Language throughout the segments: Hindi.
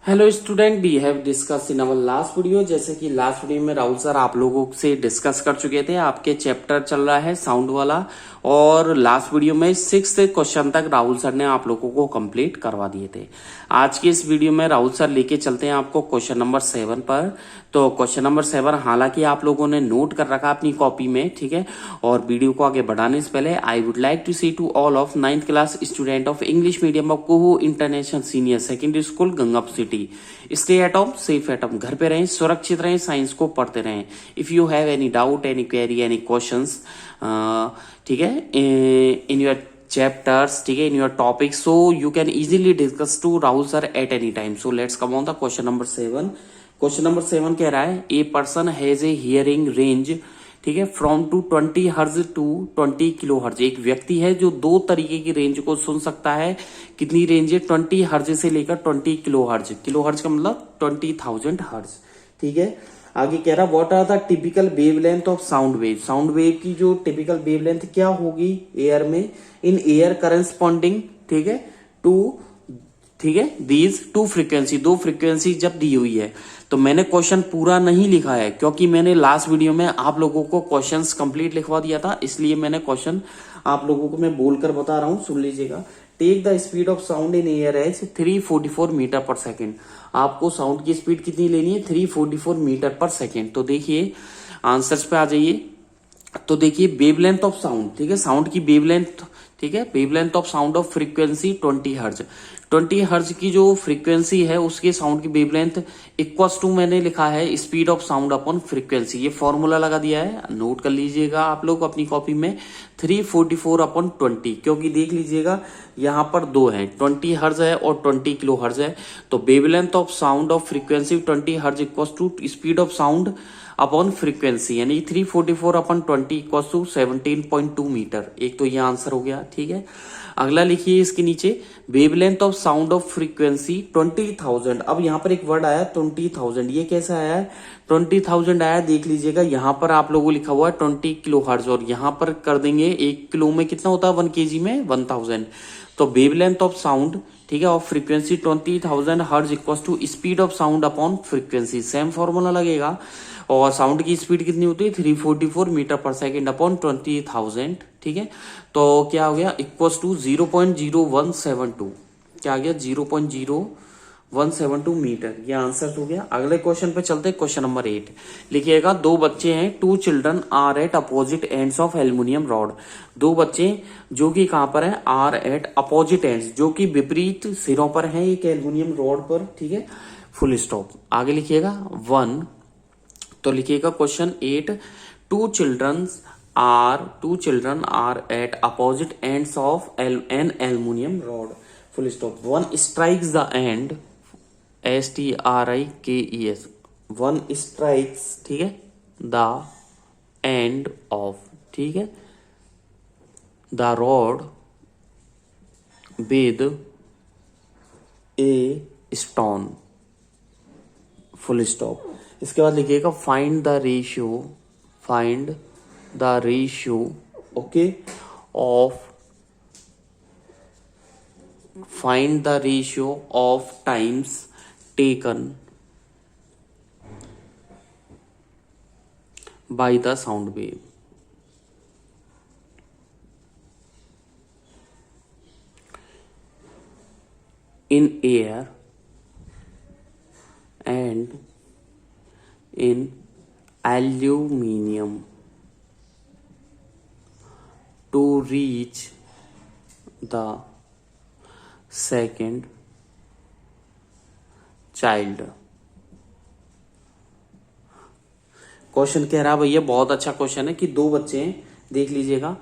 Hello student, we have discuss in our last video. जैसे कि लास्ट वीडियो में राहुल सर आप लोगों से डिस्कस कर चुके थे, आपके चैप्टर चल रहा है साउंड वाला, और लास्ट वीडियो में 6th क्वेश्चन तक राहुल सर ने आप लोगों को कंप्लीट करवा दिए थे। आज की इस वीडियो में राहुल सर लेके चलते हैं आपको क्वेश्चन नंबर 7 पर। तो क्वेश्चन नंबर 7 हालांकि आप लोगों ने नोट कर रखा अपनी कॉपी में, ठीक है। और वीडियो को आगे बढ़ाने से पहले I would like to say to all of 9th class student of English medium of Kuhu international senior secondary school Gangapur city, stay at home, safe at home, घर पे रहें, सुरक्षित रहें, साइंस को पढ़ते रहें। If you have any doubt, any query, any questions, ठीक है, इन योर चैप्टर्स, ठीक है, in your topic, so you can easily discuss to Rahul sir at any time. So let's come on the question number 7। Question number 7 कह रहा है a person has a hearing range, ठीक है, फ्रॉम टू 20 हर्ज टू 20 किलो हर्ज। एक व्यक्ति है जो दो तरीके की रेंज को सुन सकता है। कितनी रेंज है? 20 हर्ज से लेकर 20 किलो हर्ज। किलो हर्ज का मतलब 20,000 हर्ज, ठीक है। आगे कह रहा what are the typical wavelength of sound wave. Sound wave की जो टिपिकल वेवलेंथ क्या होगी एयर में, इन एयर करस्पॉन्डिंग, ठीक है, टू, ठीक है, दीज टू फ्रीक्वेंसी, दो फ्रीक्वेंसी जब दी हुई है। तो मैंने क्वेश्चन पूरा नहीं लिखा है क्योंकि मैंने लास्ट वीडियो में आप लोगों को क्वेश्चंस कंप्लीट लिखवा दिया था, इसलिए मैंने क्वेश्चन आप लोगों को मैं बोलकर बता रहा हूं, सुन लीजिएगा। Take the speed of sound in air as 344 metre per second. आपको साउंड की स्पीड कितनी लेनी है? 344 मीटर पर सेकेंड। तो देखिए आंसर्स पे आ जाइए। तो देखिए वेवलेंथ ऑफ साउंड, ठीक है, साउंड की वेवलेंथ, ठीक है, wavelength of sound of frequency 20 हर्ज। 20 हर्ज की जो फ्रीक्वेंसी है उसके साउंड की वेवलेंथ इक्वल्स टू मैंने लिखा है speed of sound upon frequency. ये फॉर्मूला लगा दिया है, नोट कर लीजिएगा आप लोग अपनी कॉपी में, 344 अपॉन 20। क्योंकि देख लीजिएगा यहाँ पर दो है, 20 हर्ज है और 20 किलो हर्ज है। तो wavelength of sound of frequency 20 hertz equals to speed of sound upon frequency, यानी 344 अपॉन 20 इक्वल्स टू 17.2 मीटर। एक तो ये आंसर हो गया, ठीक है। अगला लिखिए इसके नीचे wavelength of sound of frequency 20,000। अब यहाँ पर एक वर्ड आया 20,000, ये कैसा आया है? 20,000 आया, देख लीजिएगा यहाँ पर आप लोगों लिखा हुआ है 20 किलो हर्ज, और यहाँ पर कर देंगे 1 किलो में कितना होता है? 1 kg में 1000। तो वेवलेंथ ऑफ साउंड, ठीक है, of frequency 20,000 hertz equals to speed of sound upon frequency, same formula लगेगा। और साउंड की स्पीड कितनी होती है? 344 मीटर पर सेकेंड अपॉन 20,000, ठीक है। तो क्या हो गया? इक्वल्स टू 0.0172, क्या आ गया? 0.0172 मीटर। ये आंसर हो गया। अगले क्वेश्चन पे चलते हैं, क्वेश्चन नंबर 8 लिखिएगा। दो बच्चे हैं, 2 children are at opposite ends of aluminium rod. दो बच्चे जो कि कहां पर है? आर एट अपोजिट एंड्स, जो कि विपरीत सिरों पर है एक एल्युमिनियम रॉड पर, ठीक है, फुल स्टॉप। आगे लिखिएगा 1। तो लिखिएगा question 8, two children are at opposite ends of an aluminium rod, full stop. One strikes the end, STRIKES, one strikes, ठीक है, द एंड ऑफ, ठीक है, the rod with a stone, full stop. इसके बाद लिखिएगा find the ratio, okay, find the ratio of times taken by the sound wave. In air and in aluminium to reach the second child। Question कह रहा भैया, बहुत अच्छा क्वेश्चन है कि दो बच्चे हैं, देख लीजिएगा,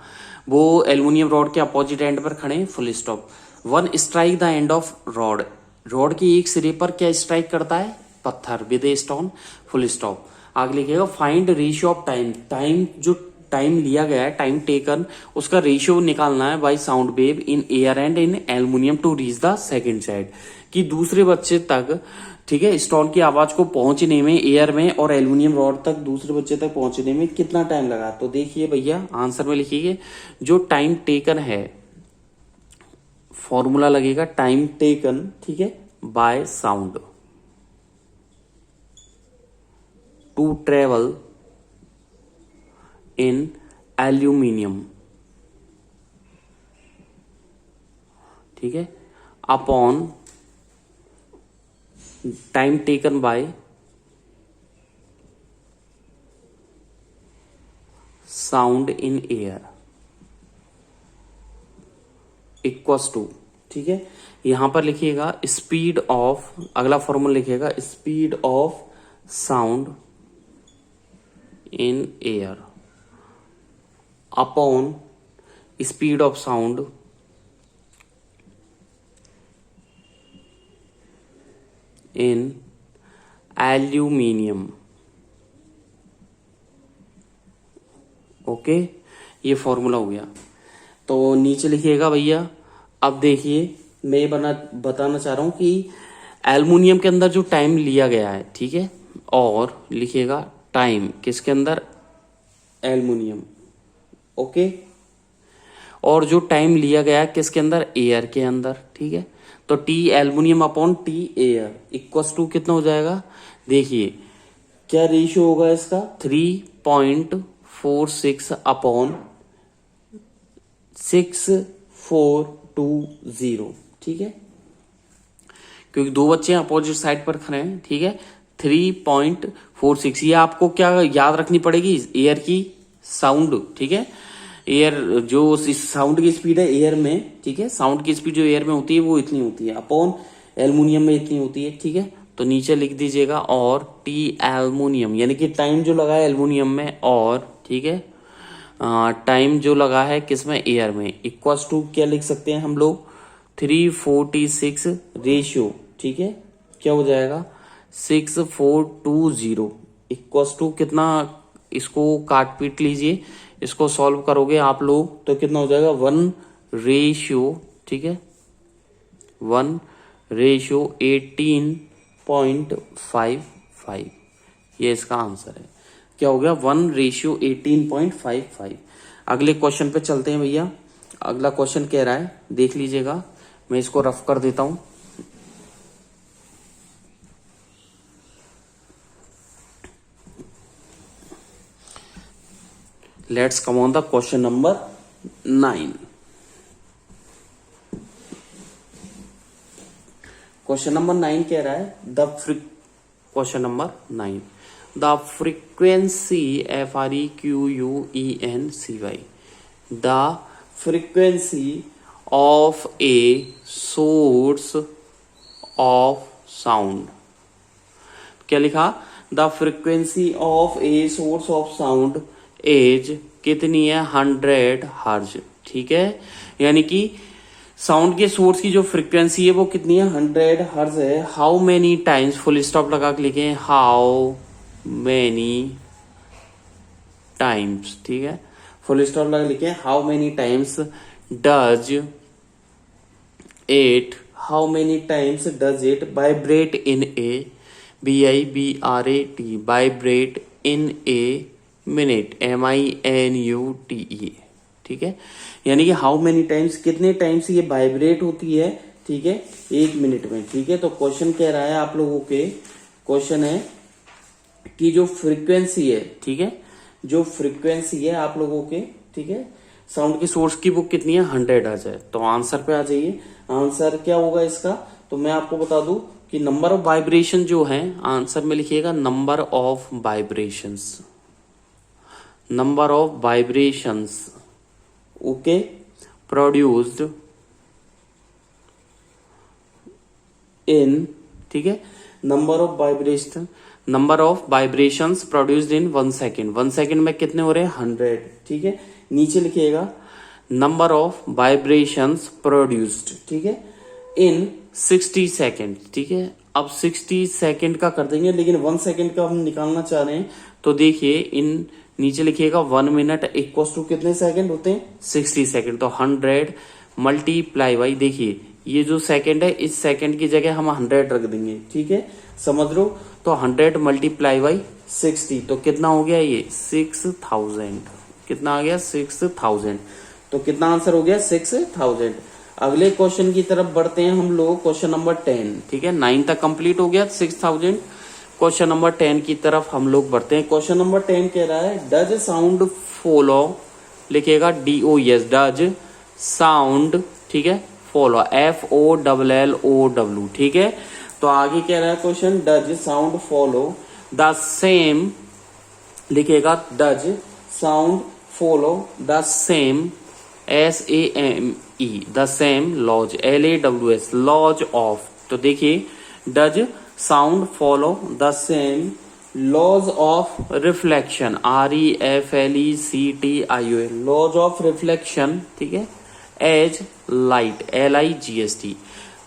वो एल्युमिनियम रॉड के अपोजिट एंड पर खड़े हैं, full stop. One strike the end of rod, rod के एक सिरे पर क्या स्ट्राइक करता है? पत्थर with a stone, full stop. आगे लिखिएगा find ratio of time, time जो टाइम लिया गया है, टाइम टेकन, उसका रेशियो निकालना है by sound wave in air and in aluminium to reach the second side, कि दूसरे बच्चे तक, ठीक है, स्टोन की आवाज को पहुंचने में एयर में और एल्युमिनियम रॉड तक दूसरे बच्चे तक पहुंचने में कितना टाइम लगा। तो देखिए भैया आंसर में लिखिए जो टाइम टेकन है, फॉर्मूला लगेगा टाइम टेकन, ठीक है, by sound, to travel in aluminium, ठीक है, upon time taken by sound in air equals to, ठीक है, यहां पर लिखिएगा स्पीड ऑफ, अगला फॉर्मूला लिखिएगा speed of sound in air upon speed of sound in aluminium. Okay, ये फॉर्मूला हो गया। तो नीचे लिखिएगा भैया, अब देखिए मैं ये बताना चाह रहा हूं कि एल्युमिनियम के अंदर जो टाइम लिया गया है, ठीक है, और लिखिएगा टाइम किसके अंदर, एल्युमिनियम, ओके, और जो टाइम लिया गया है किसके अंदर, एयर के अंदर, ठीक है। तो T aluminium upon T air equals to कितना हो जाएगा, देखिए क्या रेशियो होगा इसका, 3.46 अपॉन 6420, ठीक है, क्योंकि दो बच्चे अपोजिट साइड पर खड़े हैं, ठीक है। 3.46, ये आपको क्या याद रखनी पड़ेगी, एयर की साउंड, ठीक है, एयर जो साउंड की स्पीड है एयर में, ठीक है, साउंड की स्पीड जो एयर में होती है वो इतनी होती है, अपॉन एल्युमिनियम में इतनी होती है, ठीक है। तो नीचे लिख दीजिएगा और टी एल्युमिनियम, यानी कि टाइम जो लगा है एल्युमिनियम में, और ठीक है टाइम जो लगा है किसमें, एयर में, इक्वल्स टू क्या लिख सकते हैं हम लोग, 346 रेशियो, ठीक है, क्या हो जाएगा 6420 इक्वल्स टू कितना, इसको काट पीट लीजिए, इसको सॉल्व करोगे आप लोग तो कितना हो जाएगा 1 रेशियो, ठीक है, 1 रेशियो 18.55, ये इसका आंसर है, क्या हो गया 1 रेशियो 18.55। अगले क्वेश्चन पे चलते हैं भैया। अगला क्वेश्चन कह रहा है, देख लीजिएगा, मैं इसको रफ कर देता हूं। Let's come on the question number 9। Question number 9 कह रहा है question number 9, the frequency FREQUENCY, the frequency of a source of sound, क्या लिखा, the frequency of a source of sound as कितनी है, 100 हर्ज, ठीक है, यानी कि साउंड के सोर्स की जो फ्रीक्वेंसी है वो कितनी है, 100 हर्ज है। How many times, full stop लगा के लिखे, हाउ मेनी टाइम्स, ठीक है, फुल स्टॉप लगा लिखे, how many times does it, how many times does it vibrate in A, VIBRAT, vibrate in a minute, MINUTE, ठीक है, यानी कि हाउ मेनी टाइम्स, कितने टाइम्स ये वाइब्रेट होती है, ठीक है, 1 मिनट में, ठीक है। तो क्वेश्चन कह रहा है आप लोगों के, क्वेश्चन है कि जो फ्रीक्वेंसी है, ठीक है, जो फ्रीक्वेंसी है आप लोगों के, ठीक है, साउंड की सोर्स की वो कितनी है, 100 हर्ट्ज है। तो आंसर पे आ जाइए, आंसर क्या होगा इसका, तो मैं आपको बता दूं कि नंबर ऑफ वाइब्रेशन जो है, आंसर में लिखिएगा number of vibrations, number of vibrations, okay, produced in, ठीक है, number of vibrations produced in 1 second, 1 second में कितने हो रहे हैं, 100, ठीक है। नीचे लिखिएगा नंबर ऑफ वाइब्रेशंस प्रोड्यूस्ड, ठीक है, इन 60 सेकेंड, ठीक है। अब 60 सेकेंड का कर देंगे, लेकिन 1 सेकेंड का हम निकालना चाह रहे हैं, तो देखिए इन नीचे लिखिएगा 1 मिनट इक्वल टू कितने सेकंड होते हैं, 60 सेकंड। तो 100 मल्टीप्लाई बाई, देखिए ये जो सेकंड है इस सेकंड की जगह हम 100 रख देंगे, ठीक है, समझ लो। तो 100 मल्टीप्लाई बाई 60, तो कितना हो गया ये 6000, कितना आ गया 6000, तो कितना आंसर हो गया 6000। अगले क्वेश्चन की तरफ बढ़ते हैं हम लोग, क्वेश्चन नंबर 10, ठीक है, 9 तक कंप्लीट हो गया, 6000 क्वेश्चन नंबर 10 की तरफ हम लोग बढ़ते हैं। क्वेश्चन नंबर 10 कह रहा है डज साउंड फॉलो, लिखेगा DOS, डज साउंड, ठीक है, फॉलो, FOLLOW, ठीक है। तो आगे कह रहा है question does sound follow the same, लिखेगा does sound follow the same SAME, the same laws, LAWS, laws of. तो देखिए does sound follow the same laws of reflection, REFLECTION, laws of reflection, ठीक है, एज लाइट, LIGHT।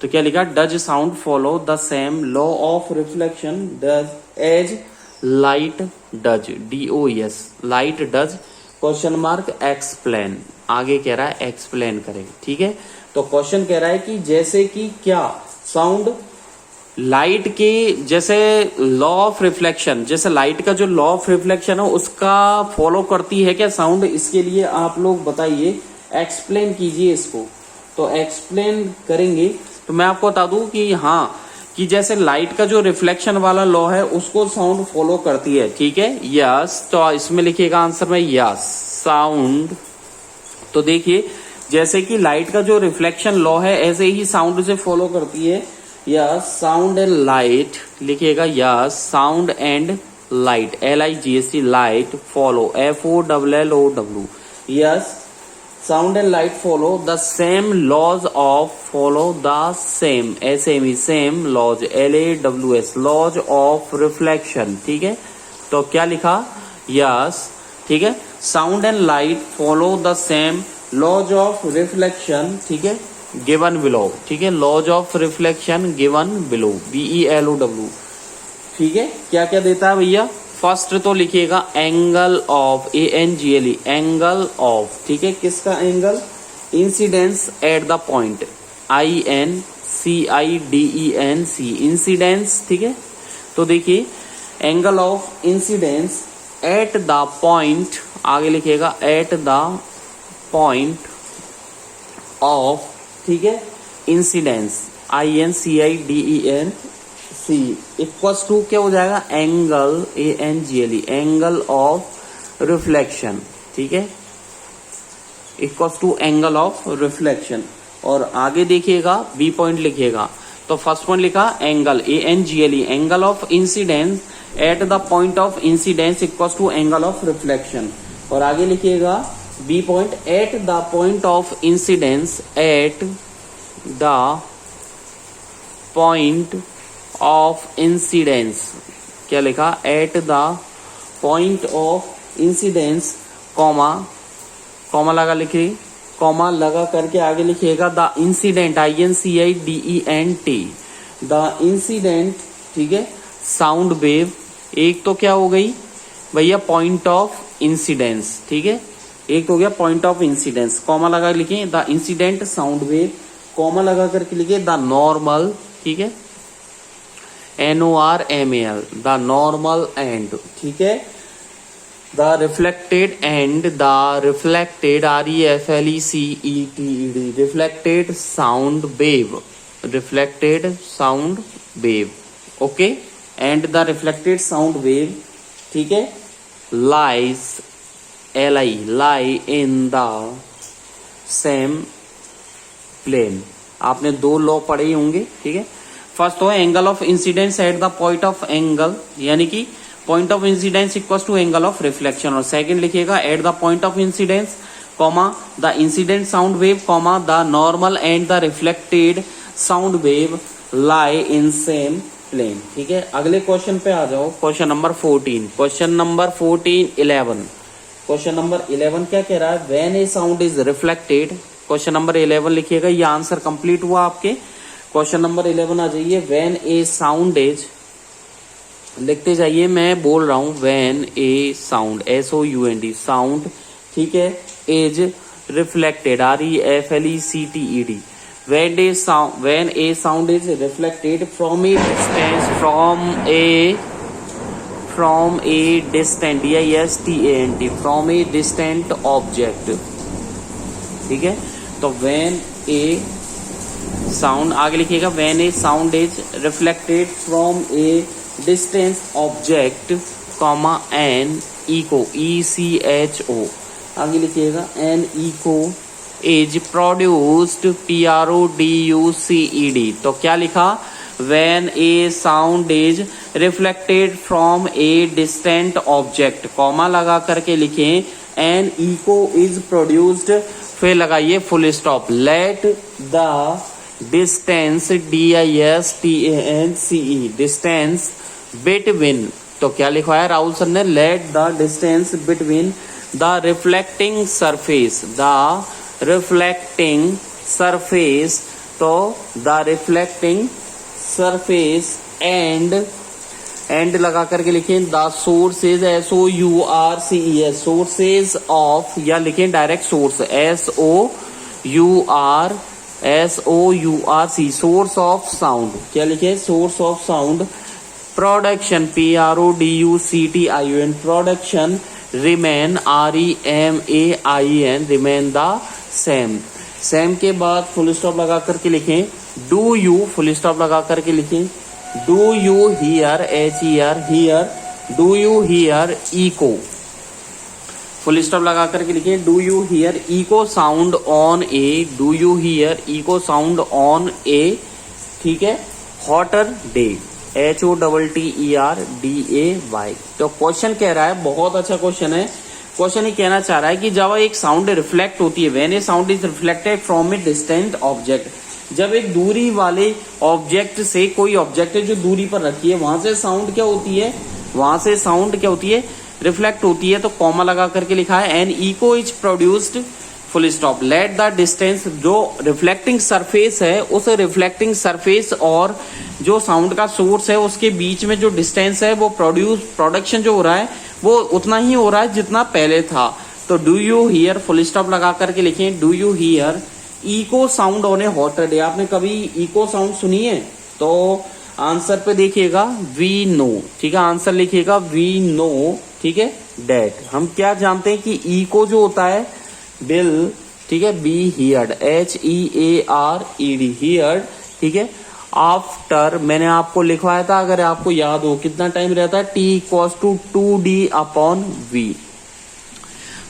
तो क्या लिखा, does sound follow the same law of reflection does as light does, DOS, light does, question mark, explain. आगे कह रहा है एक्सप्लेन करें, ठीक है। तो क्वेश्चन कह रहा है कि जैसे कि क्या साउंड लाइट के जैसे लॉ ऑफ रिफ्लेक्शन, जैसे लाइट का जो लॉ ऑफ रिफ्लेक्शन है उसका फॉलो करती है क्या साउंड, इसके लिए आप लोग बताइए, एक्सप्लेन कीजिए इसको। तो एक्सप्लेन करेंगे तो मैं आपको बता दूं कि हाँ, कि जैसे लाइट का जो रिफ्लेक्शन वाला लॉ है उसको साउंड फॉलो करती है, ठीक है, यस। तो इसमें लिखिएगा आंसर में यस साउंड। तो देखिए जैसे कि लाइट का जो रिफ्लेक्शन लॉ है ऐसे ही साउंड से फॉलो करती है, यस साउंड एंड लाइट, लिखिएगा yes sound and light, LIGHT, light follow, FOLLOW, yes sound and light follow the same laws of, follow the same SAME, same laws, LAWS, laws of reflection, ठीक है। तो क्या लिखा, यस, ठीक है, sound and light follow the same laws of reflection, ठीक है, गिवन बिलो, ठीक है, laws of reflection given below, BELOW, ठीक है। क्या क्या देता है भैया, फर्स्ट तो लिखिएगा angle of, ANGLE, angle of, ठीक है, किसका angle, incidence at the point, INCIDENC, incidence, ठीक है। तो देखिए angle of incidence at the point, आगे लिखिएगा एट द पॉइंट ऑफ, ठीक है, इंसिडेंस, INCIDENC, इक्वल्स टू क्या हो जाएगा, angle, ANGLE, angle of reflection, ठीक है, equals to angle of reflection. और आगे देखिएगा बी पॉइंट लिखिएगा, तो फर्स्ट पॉइंट लिखा angle, ANGLE, angle of incidence at the point of incidence equals to angle of reflection. और आगे लिखिएगा b point, at the point of incidence, at the point of incidence, क्या लिखा, at the point of incidence, comma, comma लगा, लिखिए कॉमा लगा करके आगे लिखिएगा the incident, INCIDENT, the incident, ठीक है, साउंड वेव। एक तो क्या हो गई भैया, पॉइंट ऑफ इंसिडेंस, ठीक है, एक तो हो गया पॉइंट ऑफ इंसिडेंस, कॉमा लगा लिखिए the incident sound wave, comma लगा करके लिखिए द नॉर्मल, ठीक है, NORMAL, द नॉर्मल एंड, ठीक है, the reflected and, the reflected, REFLECTED, reflected sound wave, reflected sound wave, okay, and the reflected sound wave, ठीक है, lies, LI, lie in the same plane. आपने दो लॉ पढ़े ही होंगे, ठीक है। फर्स्ट तो है angle of incidence at the point of angle, यानी कि point of incidence equals to angle of reflection. और सेकंड लिखिएगा at the point of incidence, comma the incident sound wave, comma the normal and the reflected sound wave lie in same plane, ठीक है। अगले क्वेश्चन पे आ जाओ, question number 14, question number 14, 11, question number 11 क्या कह रहा है, when a sound is reflected, question number 11 लिखिएगा, ये आंसर कंप्लीट हुआ आपके। क्वेश्चन नंबर 11 आ जाइए, व्हेन ए साउंड इज, लिखते जाइए, मैं बोल रहा हूं, when a sound, SOUND, sound, ठीक है, is reflected, REFLECTED, when a sound is reflected from a distance, from a distant, DISTANT, from a distant object, ठीक है। तो when a sound, आगे लिखिएगा when a sound is reflected from a distance object comma an echo ECHO, आगे लिखिएगा an echo is produced PRODUCED। तो क्या लिखा, when a sound is reflected from a distant object, comma लगा करके लिखें एन इको इज प्रोड्यूस्ड, फिर लगाइए full stop, let the distance DISTANCE distance between, तो क्या लिखवाया राहुल सर ने, let the distance between the reflecting surface, the reflecting surface, तो द रिफ्लेक्टिंग सरफेस एंड लगा करके लिखें the sources SOURCES sources of, या लिखें direct source SOURC source of sound, क्या लिखे source of sound, production PRODUCTION production, remain REMAIN remain the same के बाद फुल स्टॉप लगा करके लिखें डू यू, फुल स्टॉप लगा करके लिखें do you hear hear, do you hear echo, full stop लगा करके लिखें do you hear echo sound on a, do you hear echo sound on a, ठीक है, हॉटर डे HOTTERDAY। तो क्वेश्चन कह रहा है, बहुत अच्छा क्वेश्चन है, क्वेश्चन ही कहना चाह रहा है कि जब एक साउंड रिफ्लेक्ट होती है, when a sound is reflected from a distant object, जब एक दूरी वाले ऑब्जेक्ट से, कोई ऑब्जेक्ट है जो दूरी पर रखी है, वहां से साउंड क्या होती है, वहां से साउंड क्या होती है, रिफ्लेक्ट होती है, तो कॉमा लगा करके लिखा है an echo is produced full stop, let the distance, जो रिफ्लेक्टिंग सरफेस है उस रिफ्लेक्टिंग सरफेस और जो साउंड का सोर्स है उसके बीच में जो डिस्टेंस है वो प्रोडक्शन जो हो रहा है वो उतना ही हो रहा है जितना पहले था। तो do you here full stop लगा करके लिखें do you hear echo sound on a hotter day. आपने कभी इको साउंड सुनी है? तो आंसर पे देखिएगा वी नो, ठीक है, आंसर लिखिएगा वी नो, ठीक है, डेट। हम क्या जानते हैं कि इको जो होता है बिल, ठीक है, बी हियर्ड HEARED हियर्ड, ठीक है। आफ्टर मैंने आपको लिखवाया था, अगर आपको याद हो, कितना टाइम रहता है T=2D/V।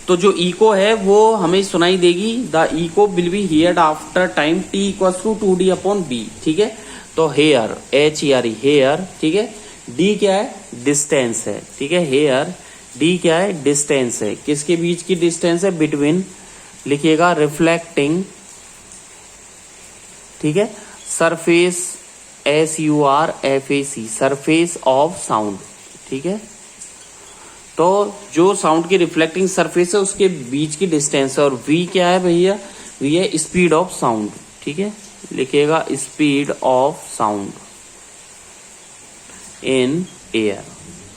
तो जो इको है वो हमें सुनाई देगी, the echo will be heard after time T=2D/V, ठीक है। तो हेयर HERE हेयर, ठीक है। डी क्या है? डिस्टेंस है, ठीक है, हेयर। डी क्या है? डिस्टेंस है। किसके बीच की डिस्टेंस है? बिटवीन, लिखिएगा रिफ्लेक्टिंग, ठीक है, surface SURFAC surface of sound, ठीक है। तो जो साउंड की रिफ्लेक्टिंग सरफेस है उसके बीच की डिस्टेंस है। और V क्या है भैया? V है स्पीड ऑफ साउंड, ठीक है, लिखिएगा speed of sound in air.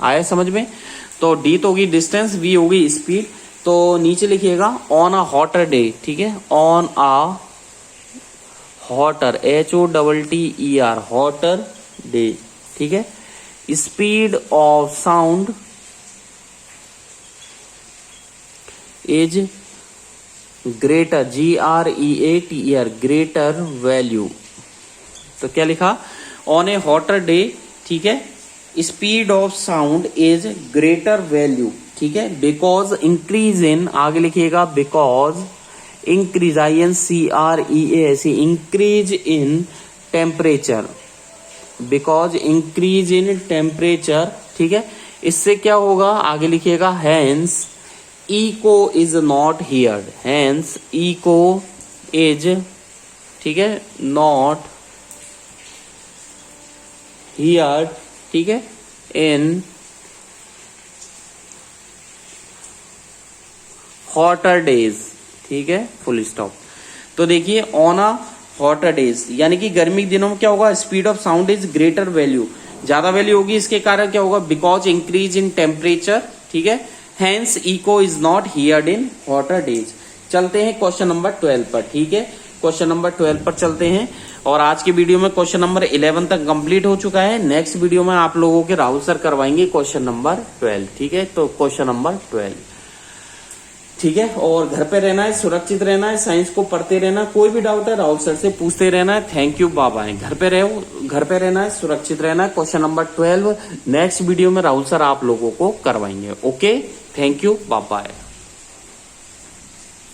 आया समझ में? तो D तो होगी डिस्टेंस, V होगी स्पीड। तो नीचे लिखिएगा ऑन अ हॉटर डे, ठीक है, on a hotter HOTTER hotter day, ठीक है, speed of sound is greater GREATER greater value. तो क्या लिखा? ऑन ए हॉटर डे, ठीक है, speed of sound is greater value, ठीक है, बिकॉज इंक्रीज इन, आगे लिखिएगा because increase INCREAS increase in temperature, because increase in temperature, ठीक है। इससे क्या होगा? आगे लिखिएगा hence echo is not heard, hence echo is, ठीक है, नॉट हियर्ड, ठीक है, इन हॉटर डेज, ठीक है, फुल स्टॉप। तो देखिए ऑन अ हॉटर डेज यानी कि गर्मी के दिनों में क्या होगा? Speed of sound is greater value, ज्यादा वैल्यू होगी। इसके कारण क्या होगा? बिकॉज इंक्रीज इन टेम्परेचर, ठीक है, hence echo is not heard in hotter days. चलते हैं क्वेश्चन नंबर 12 पर, ठीक है, क्वेश्चन नंबर 12 पर चलते हैं। और आज की वीडियो में क्वेश्चन नंबर 11 तक कंप्लीट हो चुका है। नेक्स्ट वीडियो में आप लोगों के राहुल सर करवाएंगे क्वेश्चन नंबर 12, ठीक है। तो क्वेश्चन नंबर 12, ठीक है, और घर पे रहना है, सुरक्षित रहना है, साइंस को पढ़ते रहना, कोई भी डाउट है राहुल सर से पूछते रहना है। Thank you, bye bye. घर पे रहो, घर पे रहना है, सुरक्षित रहना है। क्वेश्चन नंबर 12 नेक्स्ट वीडियो में राहुल सर आप लोगों को करवाएंगे। Okay, thank you, bye bye.